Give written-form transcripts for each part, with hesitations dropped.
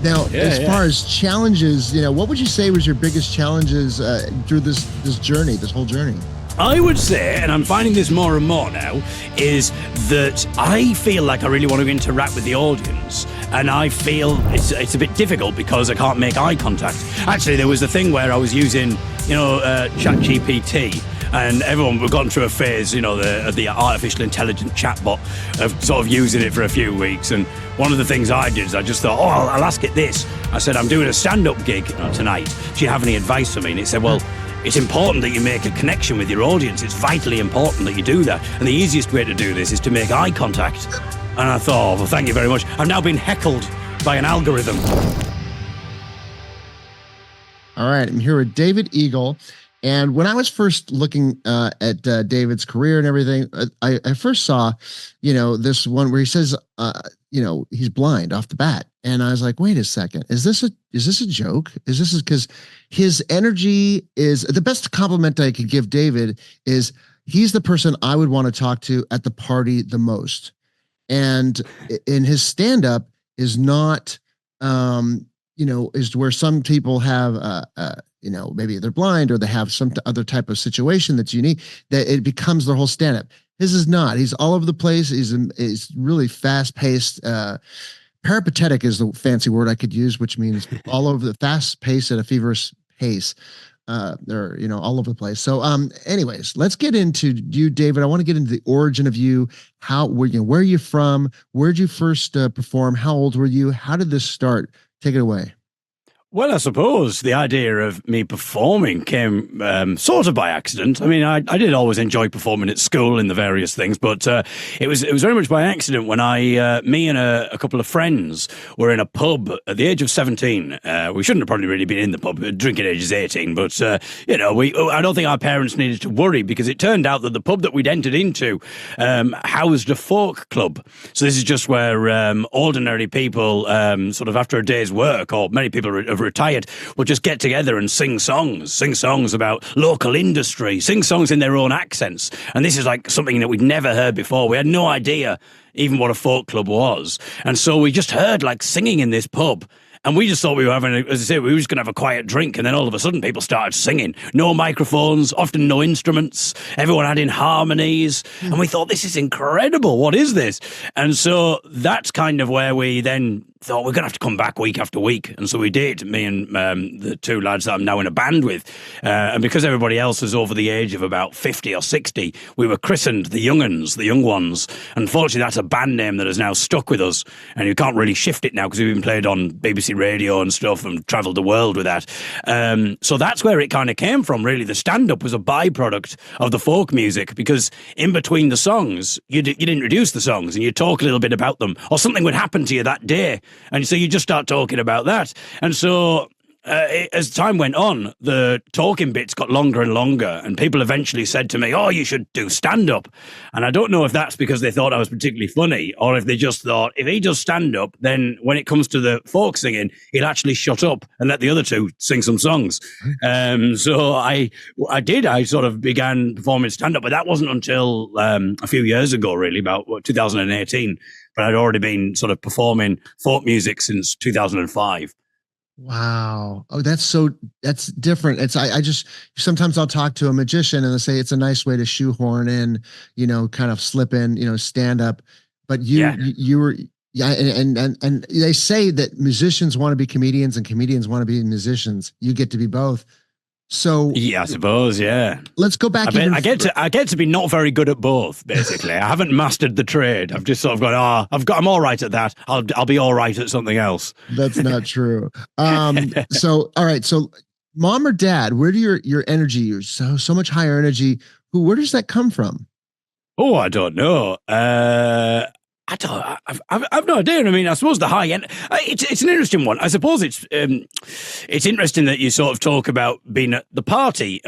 Now, as far as challenges, what would you say was your biggest challenges through this journey, this whole journey? I would say, and I'm finding this more and more now, is that I feel like I really want to interact with the audience, and I feel it's a bit difficult because I can't make eye contact. Actually, there was a thing where I was using, ChatGPT, and everyone we've gone through a phase, the artificial intelligent chatbot of sort of using it for a few weeks. And one of the things I did is I just thought, I'll ask it this. I said, I'm doing a stand-up gig tonight. Do you have any advice for me? And it said, well, it's important that you make a connection with your audience. It's vitally important that you do that. And the easiest way to do this is to make eye contact. And I thought, well, thank you very much. I've now been heckled by an algorithm. All right, I'm here with David Eagle. And when I was first looking at David's career and everything, I first saw, this one where he says, he's blind off the bat. And I was like, wait a second, is this a joke? Is this because his energy is the best compliment I could give David is he's the person I would want to talk to at the party the most. And in his stand-up is not, is where some people have, maybe they're blind or they have some other type of situation that's unique, that it becomes their whole stand-up. His is not. He's all over the place. He's really fast-paced. Peripatetic is the fancy word I could use, which means all over the fast pace at a feverish pace. They're, all over the place. So, anyways, let's get into you, David. I want to get into the origin of you. Where are you from? Where'd you first perform? How old were you? How did this start? Take it away. Well, I suppose the idea of me performing came sort of by accident. I mean, I did always enjoy performing at school in the various things, but it was very much by accident when me and a couple of friends were in a pub at the age of 17. We shouldn't have probably really been in the pub. Drinking age is 18, but I don't think our parents needed to worry because it turned out that the pub that we'd entered into housed a folk club. So this is just where ordinary people, sort of after a day's work, or many people have retired, will just get together and sing songs about local industry, sing songs in their own accents. And this is like something that we'd never heard before. We had no idea even what a folk club was. And so we just heard like singing in this pub. And we just thought we were having, as I say, we were just going to have a quiet drink. And then all of a sudden people started singing. No microphones, often no instruments. Everyone had in harmonies. And we thought, this is incredible. What is this? And so that's kind of where we then thought we're going to have to come back week after week. And so we did, me and the two lads that I'm now in a band with. And because everybody else was over the age of about 50 or 60, we were christened the young ones. Unfortunately, that's a band name that has now stuck with us. And you can't really shift it now because we've been played on BBC Radio and stuff and travelled the world with that. So that's where it kind of came from, really. The stand-up was a byproduct of the folk music because in between the songs, you'd introduce the songs and you'd talk a little bit about them or something would happen to you that day. And so you just start talking about that. And so as time went on, the talking bits got longer and longer. And people eventually said to me, oh, you should do stand-up. And I don't know if that's because they thought I was particularly funny or if they just thought, if he does stand-up, then when it comes to the folk singing, he'll actually shut up and let the other two sing some songs. So I did. I sort of began performing stand-up, but that wasn't until a few years ago, really, about 2018. But I'd already been sort of performing folk music since 2005. Wow. Oh, that's different. Sometimes I'll talk to a magician and they say it's a nice way to shoehorn in, kind of slip in, stand up. But you were, and they say that musicians want to be comedians and comedians want to be musicians. You get to be both. So yeah, I suppose, yeah. Let's go back. I get to be not very good at both. Basically, I haven't mastered the trade. I've just sort of gone. I'm all right at that. I'll be all right at something else. That's not true. So all right. So, mom or dad, where do your energy? You're so much higher energy. Where does that come from? Oh, I don't know. I've no idea. I mean, I suppose the high end. It's an interesting one. I suppose it's interesting that you sort of talk about being at the party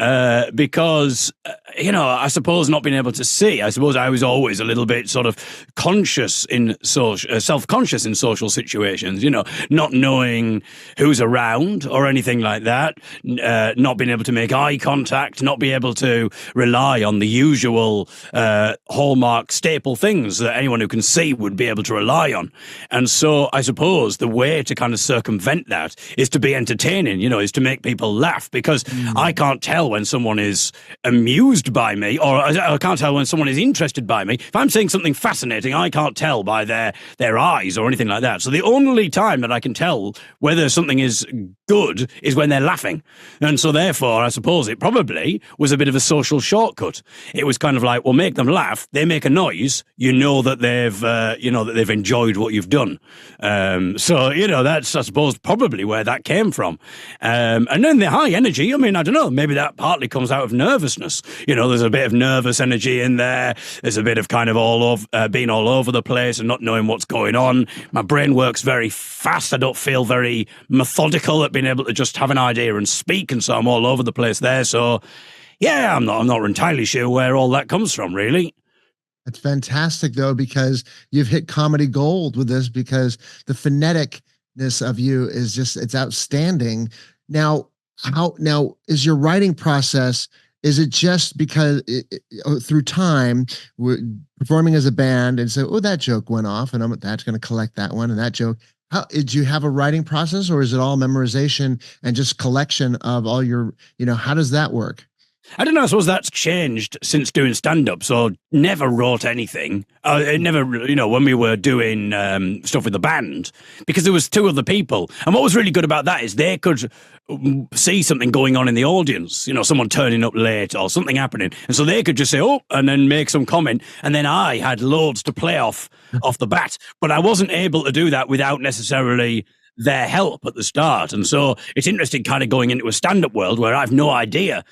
because I suppose not being able to see. I suppose I was always a little bit sort of conscious in self-conscious in social situations. Not knowing who's around or anything like that. Not being able to make eye contact. Not be able to rely on the usual hallmark staple things that anyone who can see me would be able to rely on. And so I suppose the way to kind of circumvent that is to be entertaining, is to make people laugh, because I can't tell when someone is amused by me, or I can't tell when someone is interested by me. If I'm saying something fascinating, I can't tell by their eyes or anything like that. So the only time that I can tell whether something is good is when they're laughing. And so therefore, I suppose it probably was a bit of a social shortcut. It was kind of like, well, make them laugh. They make a noise. That they've enjoyed what you've done. So that's, I suppose, probably where that came from. And then the high energy. I mean, I don't know. Maybe that partly comes out of nervousness. There's a bit of nervous energy in there. There's a bit of kind of being all over the place and not knowing what's going on. My brain works very fast. I don't feel very methodical at being able to just have an idea and speak, and so I'm all over the place there. So, yeah, I'm not entirely sure where all that comes from, really. It's fantastic, though, because you've hit comedy gold with this, because the phoneticness of you is it's outstanding. Now is your writing process, is it just because through time, we're performing as a band and say, oh, that joke went off and that's going to collect that one and that joke? How did you have a writing process, or is it all memorization and just collection of all your, how does that work? I don't know. I suppose that's changed since doing stand-up. So never wrote anything. It never, when we were doing stuff with the band, because there was two other people. And what was really good about that is they could see something going on in the audience, someone turning up late or something happening. And so they could just say, oh, and then make some comment. And then I had loads to play off the bat. But I wasn't able to do that without necessarily their help at the start. And so it's interesting kind of going into a stand-up world where I've no idea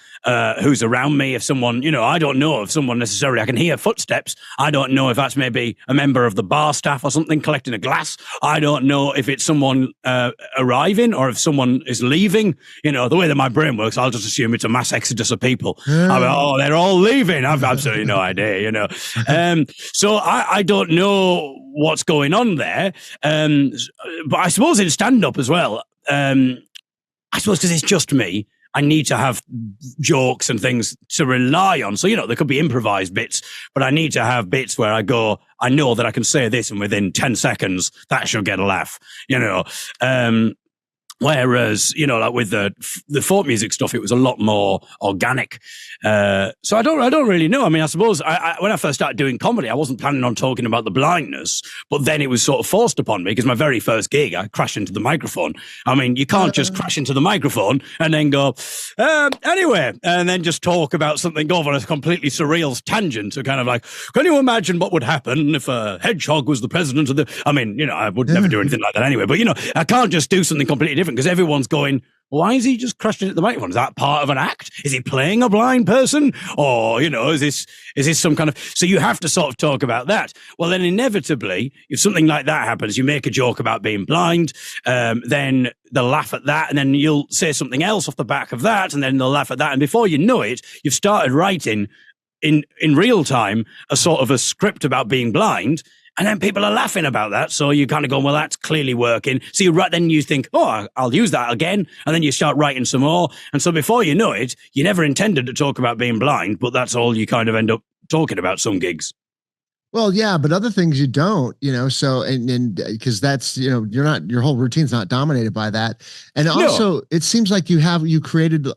who's around me. If someone, I don't know if someone necessarily, I can hear footsteps. I don't know if that's maybe a member of the bar staff or something collecting a glass. I don't know if it's someone arriving or if someone is leaving. The way that my brain works, I'll just assume it's a mass exodus of people. I'm like, oh, they're all leaving. I've absolutely no idea, So I don't know what's going on there. But I suppose in stand-up as well, I suppose because it's just me, I need to have jokes and things to rely on. So, there could be improvised bits, but I need to have bits where I know that I can say this and within 10 seconds, that should get a laugh, Whereas, like with the folk music stuff, it was a lot more organic. So I don't really know. I mean, I suppose when I first started doing comedy, I wasn't planning on talking about the blindness, but then it was sort of forced upon me because my very first gig, I crashed into the microphone. I mean, you can't just crash into the microphone and then go, anyway, and then just talk about something, go on a completely surreal tangent to kind of like, can you imagine what would happen if a hedgehog was the president of the, I mean, I would never do anything like that anyway, but I can't just do something completely different because everyone's going, why is he just crashed into the microphone? Is that part of an act? Is he playing a blind person? Or, is this some kind of... So you have to sort of talk about that. Well, then inevitably, if something like that happens, you make a joke about being blind, then they'll laugh at that, and then you'll say something else off the back of that, and then they'll laugh at that. And before you know it, you've started writing in real time a sort of a script about being blind, and then people are laughing about that. So you kind of go, well, that's clearly working. So then you think, oh, I'll use that again. And then you start writing some more. And so before you know it, you never intended to talk about being blind, but that's all you kind of end up talking about some gigs. Well, yeah, but other things you don't, so, and because that's, you're not, your whole routine's not dominated by that. And also it seems like you created,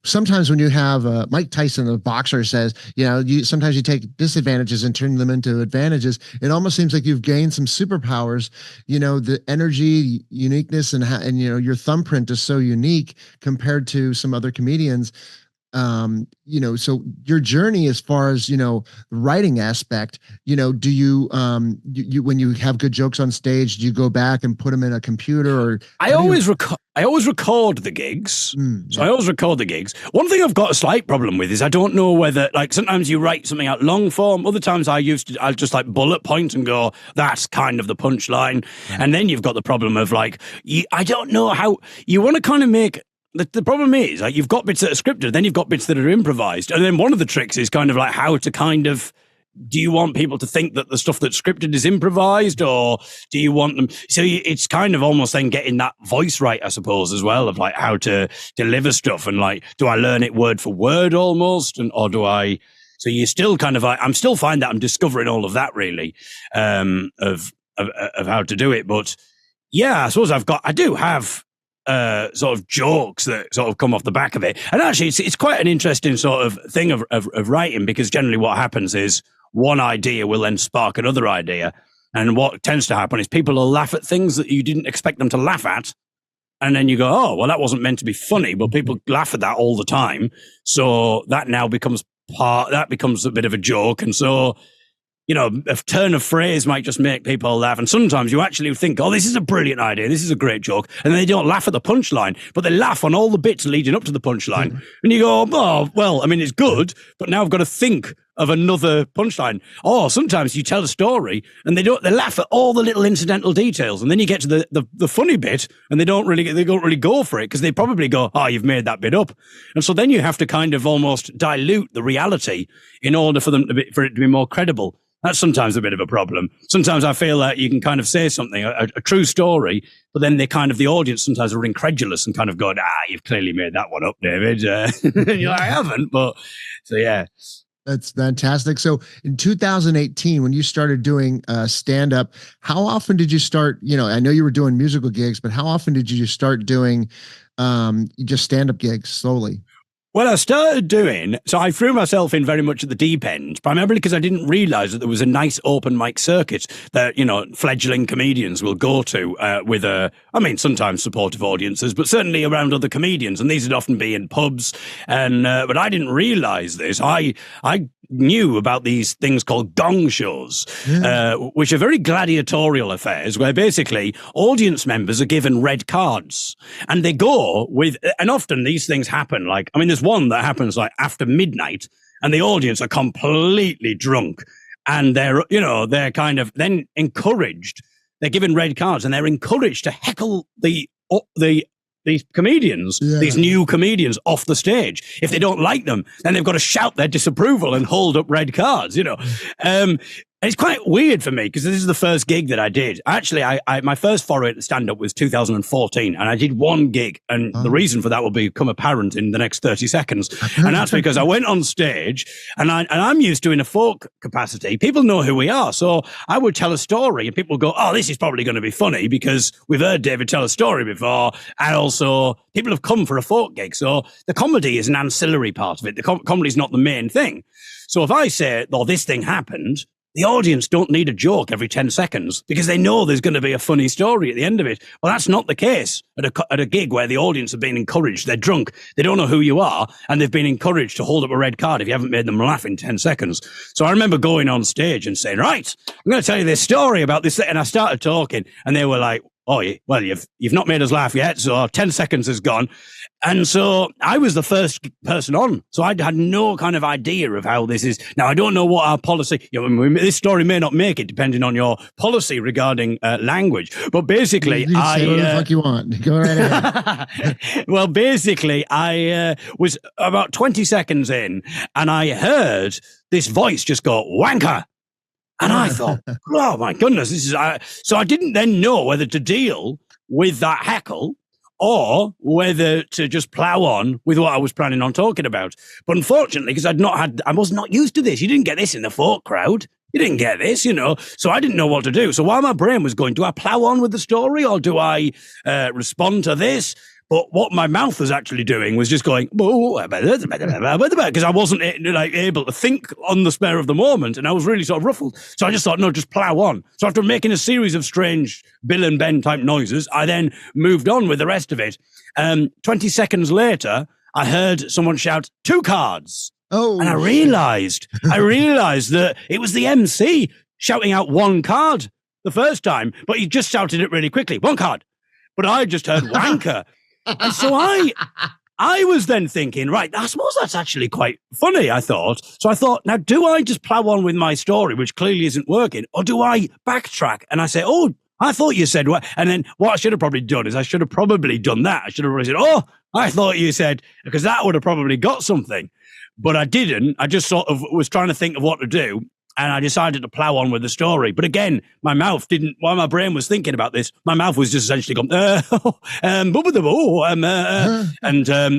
sometimes when you have Mike Tyson, a boxer, says, sometimes you take disadvantages and turn them into advantages. It almost seems like you've gained some superpowers, the energy, uniqueness, and your thumbprint is so unique compared to some other comedians. So your journey as far as, the writing aspect, do you, when you have good jokes on stage, do you go back and put them in a computer? Or I always record the gigs. So I always record the gigs. One thing I've got a slight problem with is I don't know whether, like, sometimes you write something out long form. Other times I'll just like bullet point and go, that's kind of the punchline. Yeah. And then you've got the problem of like, I don't know how you want to kind of make. The problem is, like, you've got bits that are scripted, then you've got bits that are improvised. And then one of the tricks is kind of like how to kind of, do you want people to think that the stuff that's scripted is improvised, or do you want them? So it's kind of almost then getting that voice right, I suppose, as well, of like how to deliver stuff. And like, do I learn it word for word almost? Or do I, So you still kind of, I'm still finding that I'm discovering all of that really, of how to do it. But yeah, I suppose I do have sort of jokes that sort of come off the back of it. And actually, it's quite an interesting sort of thing of writing, because generally what happens is one idea will then spark another idea. And what tends to happen is people will laugh at things that you didn't expect them to laugh at. And then you go, oh, well, that wasn't meant to be funny, but people laugh at that all the time. So that now becomes a bit of a joke. And so, you know, a turn of phrase might just make people laugh. And sometimes you actually think, oh, this is a brilliant idea. This is a great joke. And then they don't laugh at the punchline, but they laugh on all the bits leading up to the punchline. Mm-hmm. And you go, oh, well, I mean, it's good, but now I've got to think of another punchline. Or sometimes you tell a story and they laugh at all the little incidental details. And then you get to the funny bit and they don't really go for it, because they probably go, oh, you've made that bit up. And so then you have to kind of almost dilute the reality in order for it to be more credible. That's sometimes a bit of a problem. Sometimes I feel that you can kind of say something, a true story, but then the audience sometimes are incredulous and kind of go, you've clearly made that one up, David. And you're like, I haven't, but so yeah. That's fantastic. So in 2018, when you started doing stand-up, how often did you start, I know you were doing musical gigs, but how often did you start doing just stand-up gigs slowly? Well, I started so I threw myself in very much at the deep end, primarily because I didn't realize that there was a nice open mic circuit that, fledgling comedians will go to with sometimes supportive audiences, but certainly around other comedians. And these would often be in pubs. But I didn't realize this. I knew about these things called gong shows, which are very gladiatorial affairs where basically audience members are given red cards and they go and often these things happen there's one that happens after midnight and the audience are completely drunk and they're kind of then encouraged. They're given red cards and they're encouraged to heckle these comedians, these new comedians off the stage. If they don't like them, then they've got to shout their disapproval and hold up red cards, It's quite weird for me because this is the first gig that I did. Actually, my first foray at stand-up was 2014, and I did one gig, and the reason for that will become apparent in the next 30 seconds. And that's because I went on stage, and I'm used to in a folk capacity. People know who we are, so I would tell a story, and people go, "Oh, this is probably going to be funny because we've heard David tell a story before," and also people have come for a folk gig, so the comedy is an ancillary part of it. The comedy is not the main thing. So if I say, "Oh, this thing happened," the audience don't need a joke every 10 seconds because they know there's going to be a funny story at the end of it. Well, that's not the case at a gig where the audience have been encouraged. They're drunk. They don't know who you are. And they've been encouraged to hold up a red card if you haven't made them laugh in 10 seconds. So I remember going on stage and saying, right, I'm going to tell you this story about this. And I started talking and they were like, oh, well, you've not made us laugh yet. So 10 seconds is gone. And so I was the first person on. So I had no kind of idea of how this is. Now, I don't know what our policy, this story may not make it depending on your policy regarding language. But basically, you say what the fuck you want. Go right ahead. Well, basically, I was about 20 seconds in and I heard this voice just go, wanker. And I thought, oh my goodness, this is, so I didn't then know whether to deal with that heckle or whether to just plow on with what I was planning on talking about. But unfortunately, because I was not used to this. You didn't get this in the folk crowd. You didn't get this, so I didn't know what to do. So while my brain was going, do I plow on with the story or do I respond to this? But what my mouth was actually doing was just going, because I wasn't able to think on the spur of the moment, and I was really sort of ruffled. So I just thought, no, just plow on. So after making a series of strange Bill and Ben type noises, I then moved on with the rest of it. 20 seconds later, I heard someone shout, 2 cards. Oh, and I realized that it was the MC shouting out 1 card the first time, but he just shouted it really quickly, 1 card. But I just heard wanker. And so I was then thinking, right, I suppose that's actually quite funny, I thought. So I thought, now, do I just plow on with my story, which clearly isn't working, or do I backtrack? And I say, oh, I thought you said what? And then what I should have probably done is I should have probably done that. I should have said, oh, I thought you said, because that would have probably got something. But I didn't. I just sort of was trying to think of what to do. and I decided to plow on with the story. But again, my mouth didn't, while my brain was thinking about this, my mouth was just essentially going, and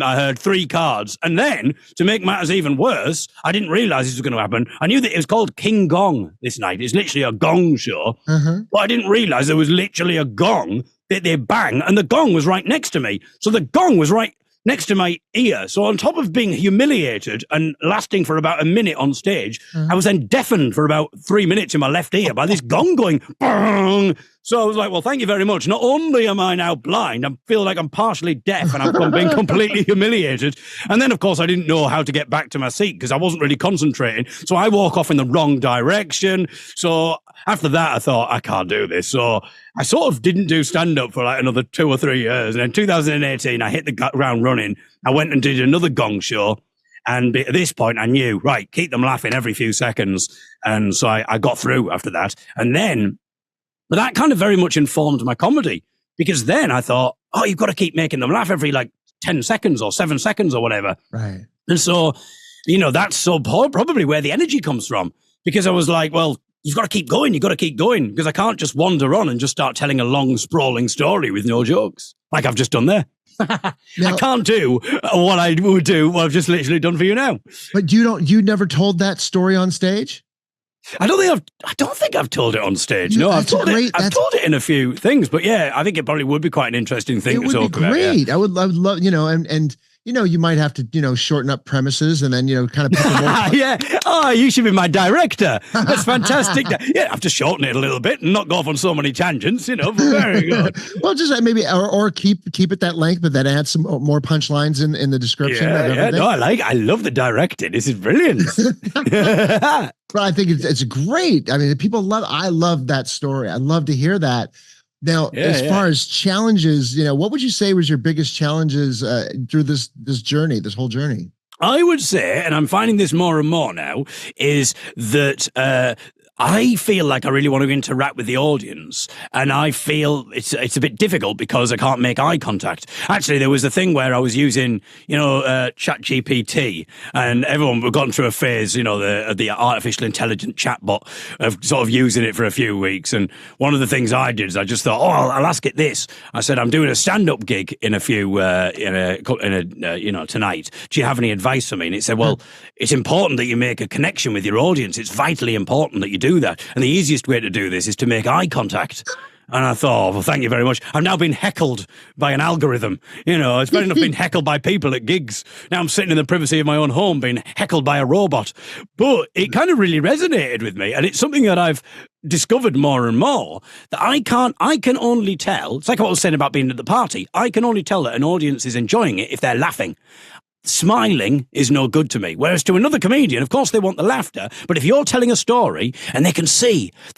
I heard 3 cards. And then, to make matters even worse, I didn't realize this was going to happen. I knew that it was called King Gong this night. It's literally a gong show. But I didn't realize there was literally a gong that they bang, and the gong was right next to me. So the gong was right next to my ear. So on top of being humiliated and lasting for about a minute on stage, I was then deafened for about 3 minutes in my left ear by this gong going, bang. So I was like, well, thank you very much. Not only am I now blind, I feel like I'm partially deaf and I'm being completely humiliated. And then, of course, I didn't know how to get back to my seat because I wasn't really concentrating. So I walk off in the wrong direction. So after that, I thought, I can't do this. So I sort of didn't do stand-up for like another 2 or 3 years. And in 2018, I hit the ground running. I went and did another gong show. And at this point, I knew, right, keep them laughing every few seconds. And so I got through after that. And then, but that kind of very much informed my comedy, because then I thought, oh, you've got to keep making them laugh every like 10 seconds or 7 seconds or whatever. Right. And so, that's so probably where the energy comes from, because I was like, well, you've got to keep going. You've got to keep going, because I can't just wander on and just start telling a long, sprawling story with no jokes like I've just done there. Now, I can't do what I would do, what I've just literally done for you now. But you never told that story on stage? I don't think I've told it on stage. No, I've told it in a few things, but yeah, I think it probably would be quite an interesting thing to talk about. It would be great. Yeah. I would love, and you might have to, shorten up premises and then, kind of put them more. Yeah. Oh, you should be my director. That's fantastic. Yeah, I have to shorten it a little bit and not go off on so many tangents, but very good. Well, just maybe, or keep it that length, but then add some more punchlines in the description. Yeah. No, I love the directing. This is brilliant. But I think it's great. I mean, I love that story. I love to hear that. Now, as far as challenges, what would you say was your biggest challenges through this whole journey? I would say, and I'm finding this more and more now, is that I feel like I really want to interact with the audience, and I feel it's a bit difficult because I can't make eye contact. Actually, there was a thing where I was using, ChatGPT, and everyone had gone through a phase, the artificial intelligent chatbot of sort of using it for a few weeks. And one of the things I did is I just thought, I'll ask it this. I said, I'm doing a stand-up gig in a few, tonight. Do you have any advice for me? And it said, well, it's important that you make a connection with your audience. It's vitally important that you do that. And the easiest way to do this is to make eye contact. And I thought, well, thank you very much. I've now been heckled by an algorithm. It's better enough being heckled by people at gigs. Now I'm sitting in the privacy of my own home being heckled by a robot. But it kind of really resonated with me. And it's something that I've discovered more and more, that I can only tell. It's like what I was saying about being at the party. I can only tell that an audience is enjoying it if they're laughing. Smiling is no good to me. Whereas to another comedian, of course, they want the laughter. But if you're telling a story and the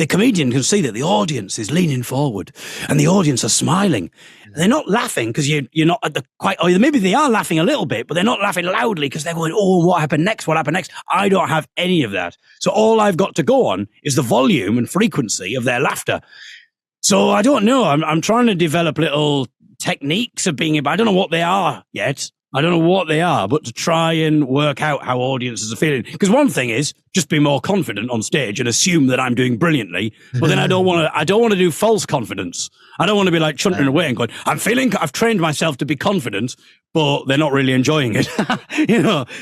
comedian can see that the audience is leaning forward and the audience are smiling, they're not laughing because you're not at the or maybe they are laughing a little bit, but they're not laughing loudly because they're going, oh, what happened next? What happened next? I don't have any of that. So all I've got to go on is the volume and frequency of their laughter. So I don't know. I'm trying to develop little techniques of being able, I don't know what they are yet. I don't know what they are, but to try and work out how audiences are feeling. Because one thing is just be more confident on stage and assume that I'm doing brilliantly. But then I don't want to do false confidence. I don't want to be like chuntering away and going, I've trained myself to be confident, but they're not really enjoying it.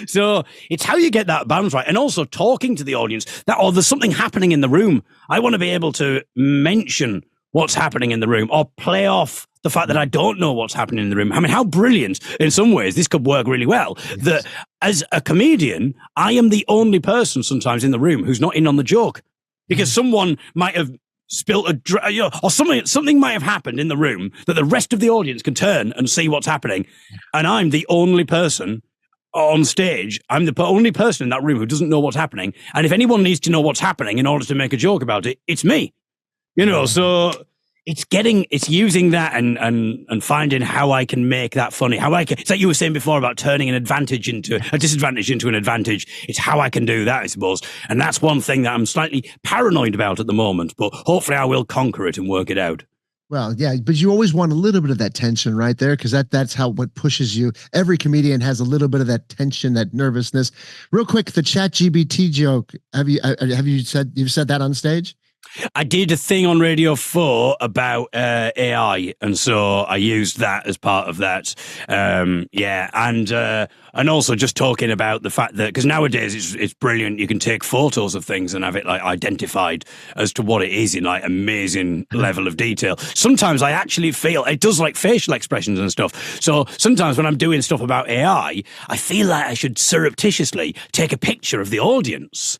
So it's how you get that balance right. And also talking to the audience there's something happening in the room. I want to be able to mention what's happening in the room or play off the fact that I don't know what's happening in the room. I mean, how brilliant in some ways this could work really well. Yes. That as a comedian, I am the only person sometimes in the room who's not in on the joke because someone might have spilt or something might have happened in the room that the rest of the audience can turn and see what's happening. And I'm the only person on stage. I'm the only person in that room who doesn't know what's happening. And if anyone needs to know what's happening in order to make a joke about it, it's me. So it's using that and finding how I can make that funny. It's like you were saying before about turning a disadvantage into an advantage. It's how I can do that, I suppose. And that's one thing that I'm slightly paranoid about at the moment, but hopefully I will conquer it and work it out. Well, yeah, but you always want a little bit of that tension right there, because that's how what pushes you. Every comedian has a little bit of that tension, that nervousness. Real quick, the Chat GBT joke. You've said that on stage? I did a thing on Radio 4 about AI, and so I used that as part of that. And also just talking about the fact that, because nowadays it's brilliant, you can take photos of things and have it like identified as to what it is in like amazing level of detail. Sometimes I actually feel it does like facial expressions and stuff. So sometimes when I'm doing stuff about AI, I feel like I should surreptitiously take a picture of the audience,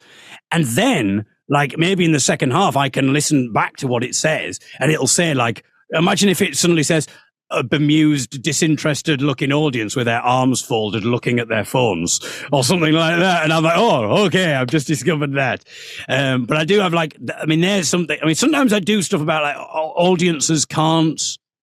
and then, like, maybe in the second half, I can listen back to what it says, and it'll say, like, imagine if it suddenly says, a bemused, disinterested looking audience with their arms folded looking at their phones or something like that. And I'm like, oh, okay, I've just discovered that. But I do have, like, I mean, there's something, I mean, sometimes I do stuff about, like, audiences can't,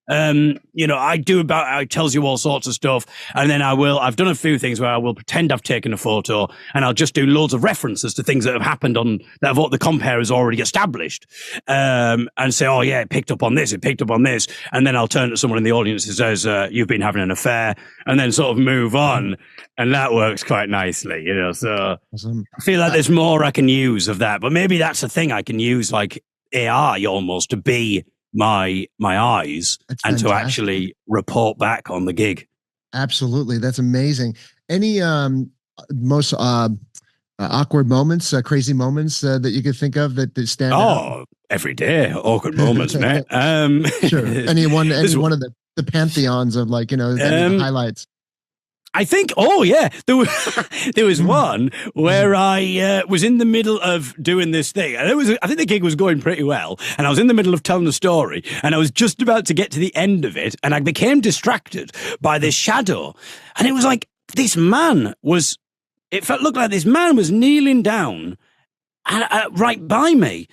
it tells you all sorts of stuff. And then I've done a few things where I will pretend I've taken a photo, and I'll just do loads of references to things that have happened that the compere has already established. And say, oh yeah, it picked up on this. And then I'll turn to someone in the audience who says, you've been having an affair, and then sort of move on. And that works quite nicely, so awesome. I feel like there's more I can use of that, but maybe that's the thing, I can use like AI almost to be my eyes and to actually report back on the gig. Absolutely. That's amazing. Any most awkward moments, crazy moments that you could think of that stand out? Oh, every day, awkward moments, man. Sure. Any one of the pantheons of, like, any highlights? I think, there was one where I was in the middle of doing this thing, and I think the gig was going pretty well, and I was in the middle of telling the story, and I was just about to get to the end of it, and I became distracted by this shadow, and it was like this man looked like this man was kneeling down right by me.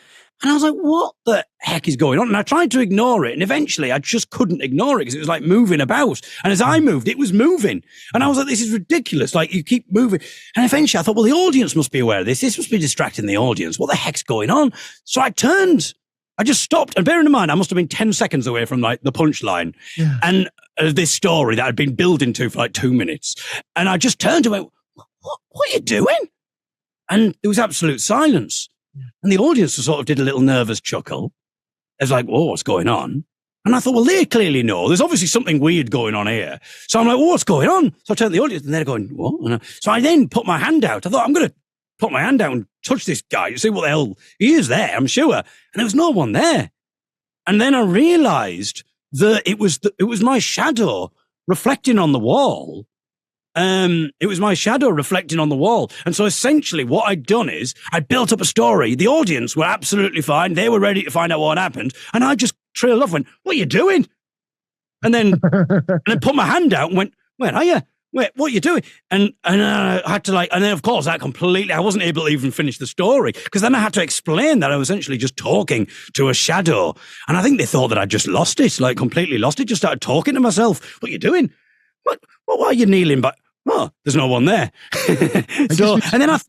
And I was like, what the heck is going on? And I tried to ignore it. And eventually I just couldn't ignore it because it was like moving about. And as I moved, it was moving. And I was like, this is ridiculous. Like, you keep moving. And eventually I thought, well, the audience must be aware of this. This must be distracting the audience. What the heck's going on? So I just stopped. And bearing in mind, I must have been 10 seconds away from like the punchline. Yeah. And this story that I'd been building to for like 2 minutes. And I just turned and went, what are you doing? And there was absolute silence. And the audience sort of did a little nervous chuckle. It was like, whoa, what's going on? And I thought, well, they clearly know. There's obviously something weird going on here. So I'm like, well, what's going on? So I turned to the audience, and they're going, what? So I then put my hand out. I thought, I'm going to put my hand out and touch this guy to see what the hell he is there, I'm sure. And there was no one there. And then I realized that it was my shadow reflecting on the wall. It was my shadow reflecting on the wall. And so essentially what I'd done is I built up a story. The audience were absolutely fine. They were ready to find out what happened. And I just trailed off and went, what are you doing? And then put my hand out and went, where are you? Wait, what are you doing? And I had to and then of course I wasn't able to even finish the story, because then I had to explain that I was essentially just talking to a shadow. And I think they thought that I'd just lost it, like completely lost it. Just started talking to myself. What are you doing? Why are you kneeling back? Oh, there's no one there. So, and then I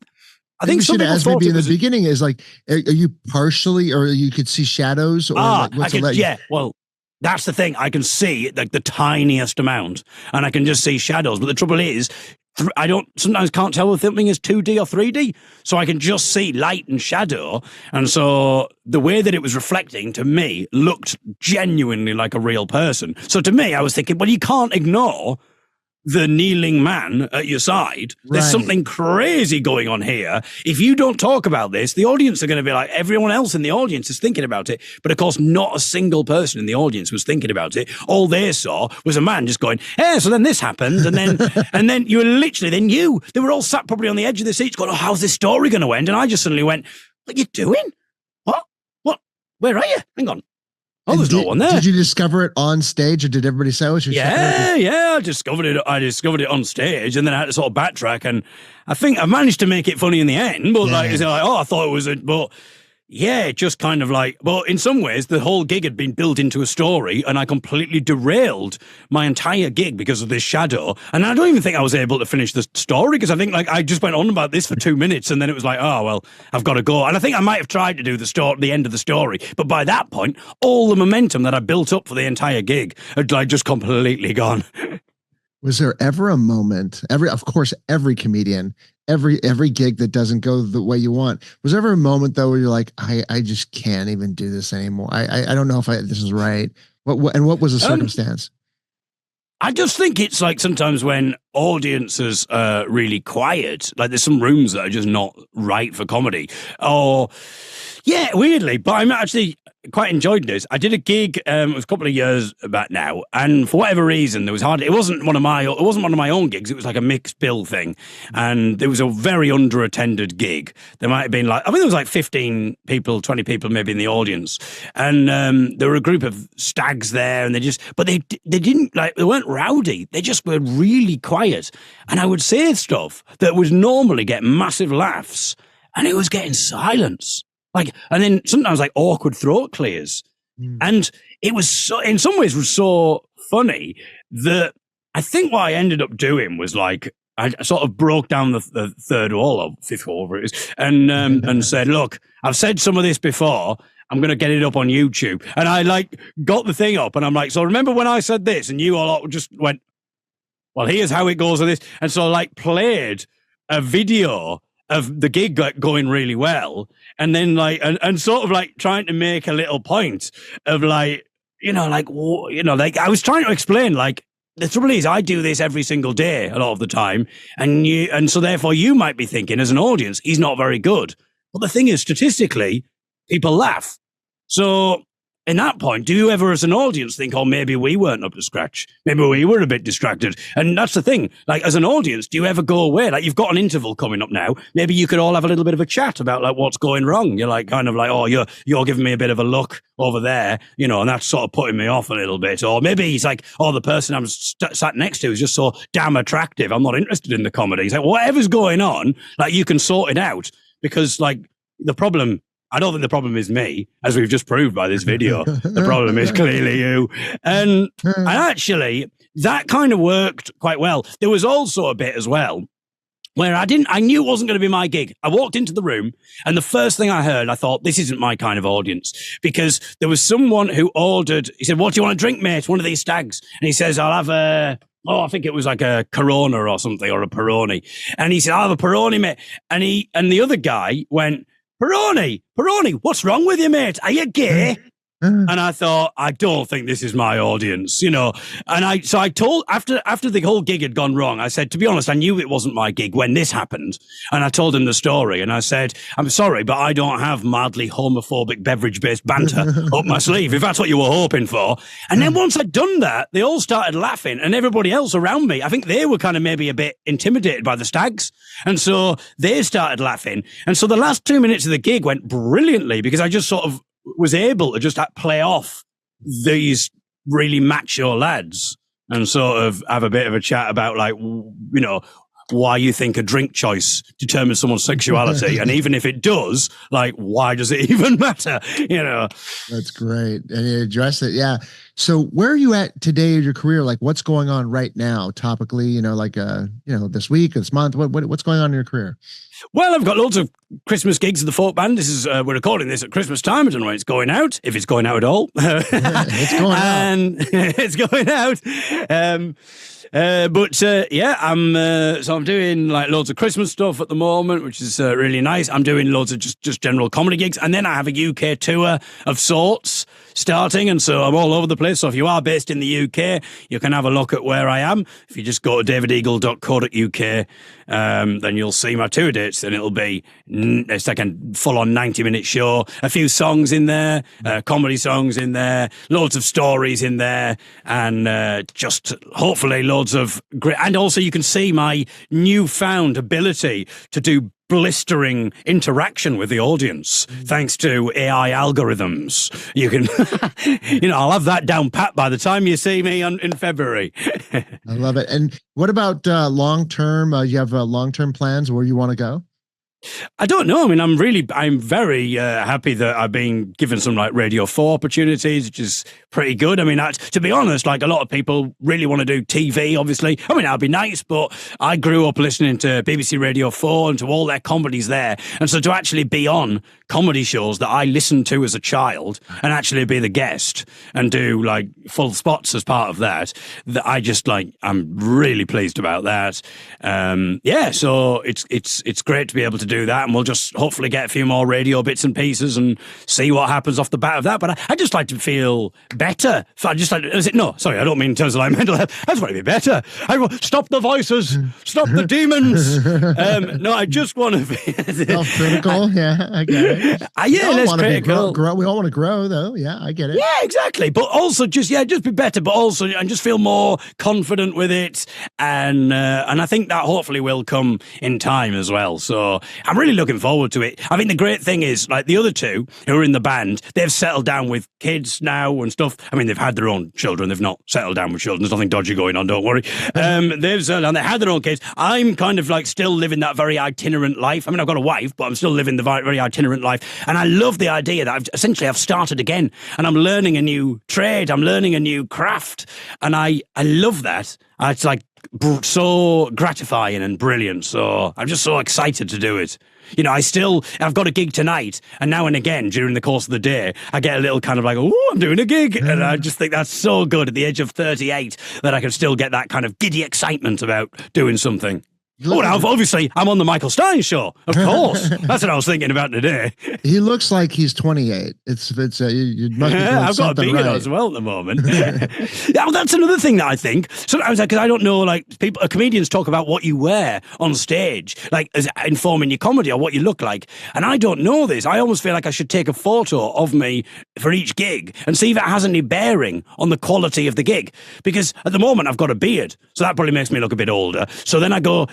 think some people thought maybe in the beginning is like, are you partially, or you could see shadows? Or well, that's the thing. I can see like the tiniest amount, and I can just see shadows. But the trouble is, I sometimes can't tell if something is 2D or 3D. So I can just see light and shadow. And so the way that it was reflecting to me looked genuinely like a real person. So to me, I was thinking, well, you can't ignore the kneeling man at your side. There's something crazy going on here. If you don't talk about this, the audience are going to be like, everyone else in the audience is thinking about it. But of course, not a single person in the audience was thinking about it. All they saw was a man just going, hey, so then this happened. And then, and then they were all sat probably on the edge of the seats going, oh, how's this story going to end? And I just suddenly went, what are you doing? What? Where are you? Hang on. Oh, there's no one there. Did you discover it on stage, or did everybody say, "Oh, yeah"? I discovered it on stage, and then I had to sort of backtrack. And I think I managed to make it funny in the end. But I thought it was but yeah, just kind of like, well, in some ways, the whole gig had been built into a story, and I completely derailed my entire gig because of this shadow. And I don't even think I was able to finish the story, because I think like I just went on about this for 2 minutes, and then it was like, oh well, I've got to go. And I think I might have tried to do the end of the story, but by that point, all the momentum that I built up for the entire gig had like just completely gone. Was there ever a moment, of course, every comedian, every gig that doesn't go the way you want, was there ever a moment though where you're like, I just can't even do this anymore. I don't know if this is right. What was the circumstance? I just think it's like sometimes when audiences are really quiet, like there's some rooms that are just not right for comedy. Or, yeah, weirdly, but I'm actually quite enjoyed this. I did a gig, it was a couple of years back now, and for whatever reason, it wasn't one of my own gigs. It was like a mixed bill thing, and it was a very underattended gig. There might have been like, I think there was like 15 people, 20 people maybe in the audience, and there were a group of stags there, and they didn't like, they weren't rowdy. They just were really quiet, and I would say stuff that would normally get massive laughs, and it was getting silence. Like, and then sometimes like awkward throat clears. And it was so, in some ways was so funny that I think what I ended up doing was like, I sort of broke down the third wall or fifth wall, whatever it is, and said, look, I've said some of this before. I'm going to get it up on YouTube. And I like got the thing up, and I'm like, so remember when I said this? And you all just went, well, here's how it goes with this. And so I like played a video of the gig going really well, and then like and sort of like trying to make a little point of like, like I was trying to explain, like, the trouble is I do this every single day a lot of the time, and so therefore you might be thinking as an audience he's not very good, but the thing is statistically people laugh. So in that point, do you ever as an audience think, oh, maybe we weren't up to scratch? Maybe we were a bit distracted. And that's the thing. Like, as an audience, do you ever go away? Like, you've got an interval coming up now. Maybe you could all have a little bit of a chat about, like, what's going wrong. You're like, kind of like, oh, you're giving me a bit of a look over there, and that's sort of putting me off a little bit. Or maybe he's like, oh, the person I'm sat next to is just so damn attractive. I'm not interested in the comedy. He's like, whatever's going on, like, you can sort it out. Because, like, I don't think the problem is me, as we've just proved by this video. The problem is clearly you. And actually, that kind of worked quite well. There was also a bit as well where I knew it wasn't going to be my gig. I walked into the room, and the first thing I heard, I thought, this isn't my kind of audience, because there was someone who ordered, he said, what do you want to drink, mate? One of these stags. And he says, I'll have I think it was like a Corona or something, or a Peroni. And he said, I'll have a Peroni, mate. And the other guy went, Peroni, what's wrong with you, mate? Are you gay? And I thought, I don't think this is my audience, And I told, after the whole gig had gone wrong, I said, to be honest, I knew it wasn't my gig when this happened. And I told him the story, and I said, I'm sorry, but I don't have mildly homophobic beverage-based banter up my sleeve, if that's what you were hoping for. And then once I'd done that, they all started laughing, and everybody else around me, I think they were kind of maybe a bit intimidated by the stags. And so they started laughing. And so the last 2 minutes of the gig went brilliantly, because I just sort of was able to just play off these really macho lads and sort of have a bit of a chat about, like, why you think a drink choice determines someone's sexuality. And even if it does, like, why does it even matter? That's great. And you address it. Yeah. So where are you at today in your career? Like, what's going on right now topically, this week, this month, what's going on in your career? Well, I've got loads of Christmas gigs at the folk band. This is, we're recording this at Christmas time. I don't know when it's going out, if it's going out at all. It's going out. It's going out. I'm doing like loads of Christmas stuff at the moment, which is really nice. I'm doing loads of just general comedy gigs. And then I have a UK tour of sorts starting. And so I'm all over the place. So if you are based in the UK, you can have a look at where I am. If you just go to davideagle.co.uk, then you'll see my tour dates. And it'll be, it's like a full-on 90-minute show, a few songs in there, comedy songs in there, loads of stories in there, and just hopefully loads of great. And also you can see my newfound ability to do blistering interaction with the audience thanks to AI algorithms. You can, I'll have that down pat by the time you see me in February. I love it. And what about long-term? You have long-term plans where you want to go? I don't know. I mean, I'm very happy that I've been given some like Radio 4 opportunities, which is pretty good. I mean, to be honest, like a lot of people really want to do TV, obviously. I mean, that'd be nice, but I grew up listening to BBC Radio 4 and to all their comedies there. And so to actually be on comedy shows that I listened to as a child and actually be the guest and do like full spots as part of that I just like, I'm really pleased about that. Yeah, so it's great to be able to do that, and we'll just hopefully get a few more radio bits and pieces and see what happens off the bat of that. But I just like to feel better. I just like, no, sorry, I don't mean in terms of like mental health. I just want to be better. I want stop the voices, stop the demons. No, I just want to be self-critical. Yeah, I get it. Yeah, let's critical. We all want to grow, though. Yeah, I get it. Yeah, exactly. But also just be better. But also, and just feel more confident with it, and I think that hopefully will come in time as well. So I'm really looking forward to it. I think the great thing is, like the other two who are in the band, they've settled down with kids now and stuff. I mean, they've had their own children. They've not settled down with children. There's nothing dodgy going on. Don't worry. They've settled down. They had their own kids. I'm kind of like still living that very itinerant life. I mean, I've got a wife, but I'm still living the very itinerant life. And I love the idea that I've started again, and I'm learning a new trade. I'm learning a new craft, and I love that. It's like so gratifying and brilliant. So I'm just so excited to do it. You know, I've got a gig tonight, and now and again during the course of the day, I get a little kind of like, oh, I'm doing a gig. And I just think that's so good at the age of 38 that I can still get that kind of giddy excitement about doing something. Oh, now, obviously, I'm on the Michael Stein Show. Of course. That's what I was thinking about today. He looks like he's 28. You must be doing I've got a beard right as well at the moment. Yeah, well, that's another thing that I think. Sometimes, because I don't know, like, comedians talk about what you wear on stage, like, as informing your comedy or what you look like. And I don't know this. I almost feel like I should take a photo of me for each gig and see if it has any bearing on the quality of the gig. Because at the moment, I've got a beard. So that probably makes me look a bit older. So then I go,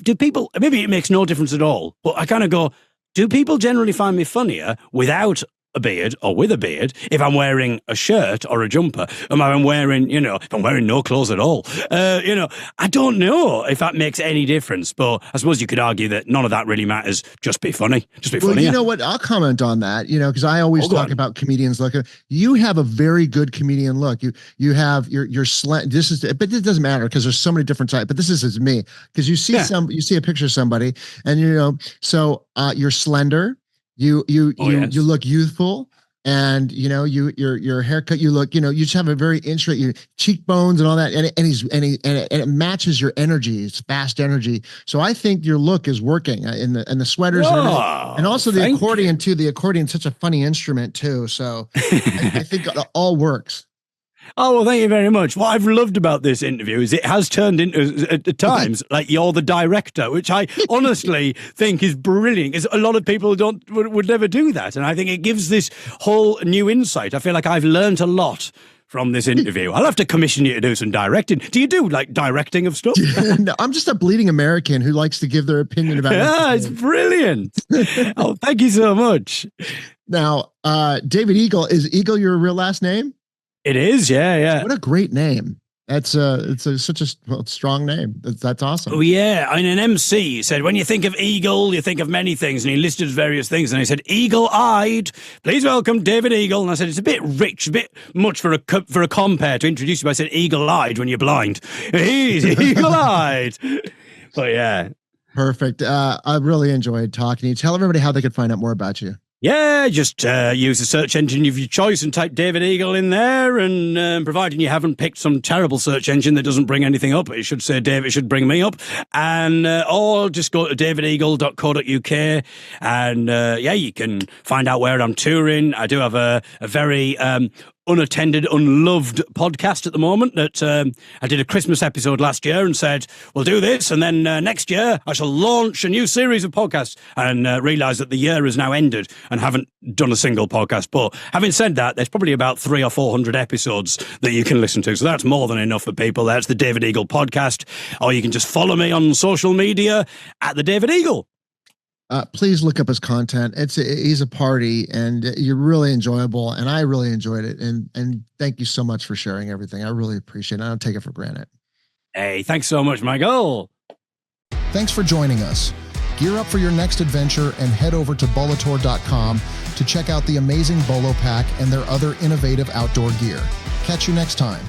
do people, maybe it makes no difference at all, but I kind of go, do people generally find me funnier without a beard or with a beard if I'm wearing a shirt or a jumper? Am I wearing, if I'm wearing no clothes at all? I don't know if that makes any difference, but I suppose you could argue that none of that really matters. Just be funny. Just be funny. You know what? I'll comment on that, because I always talk about comedians look. You have a very good comedian look. You have your slant. But it doesn't matter because there's so many different types, but this is me. Because you see you see a picture of somebody and so you're slender. You look youthful, and your haircut. You look, you just have a very interesting your cheekbones and all that, and it matches your energy. It's fast energy. So I think your look is working in the sweaters and also the accordion too. The accordion's such a funny instrument too. So I think it all works. Oh, well, thank you very much. What I've loved about this interview is it has turned into, at times, like you're the director, which I honestly think is brilliant, because a lot of people would never do that. And I think it gives this whole new insight. I feel like I've learned a lot from this interview. I'll have to commission you to do some directing. Do you do, like, directing of stuff? No, I'm just a bleeding American who likes to give their opinion about it. Yeah, it's brilliant. Oh, thank you so much. Now, David Eagle, is Eagle your real last name? It is, yeah. What a great name. It's such a strong name. That's awesome. Oh, yeah. I mean, an MC said, when you think of Eagle, you think of many things. And he listed various things. And he said, eagle-eyed. Please welcome David Eagle. And I said, it's a bit rich, a bit much for a compare to introduce you. I said, eagle-eyed when you're blind. He's eagle-eyed. But yeah. Perfect. I really enjoyed talking to you. Tell everybody how they could find out more about you. Yeah, just use the search engine of your choice and type David Eagle in there, and providing you haven't picked some terrible search engine that doesn't bring anything up, it should say David, should bring me up, and or just go to davideagle.co.uk, and you can find out where I'm touring. I do have a very unattended, unloved podcast at the moment that I did a Christmas episode last year and said, we'll do this, and then next year I shall launch a new series of podcasts, and realise that the year has now ended and haven't done a single podcast. But having said that, there's probably about 300 or 400 episodes that you can listen to, so that's more than enough for people. That's the David Eagle podcast, or you can just follow me on social media at the David Eagle. Please look up his content. He's a party, and you're really enjoyable, and I really enjoyed it. And thank you so much for sharing everything. I really appreciate it. I don't take it for granted. Hey, thanks so much, Michael. Thanks for joining us. Gear up for your next adventure and head over to bolator.com to check out the amazing Bolo Pack and their other innovative outdoor gear. Catch you next time.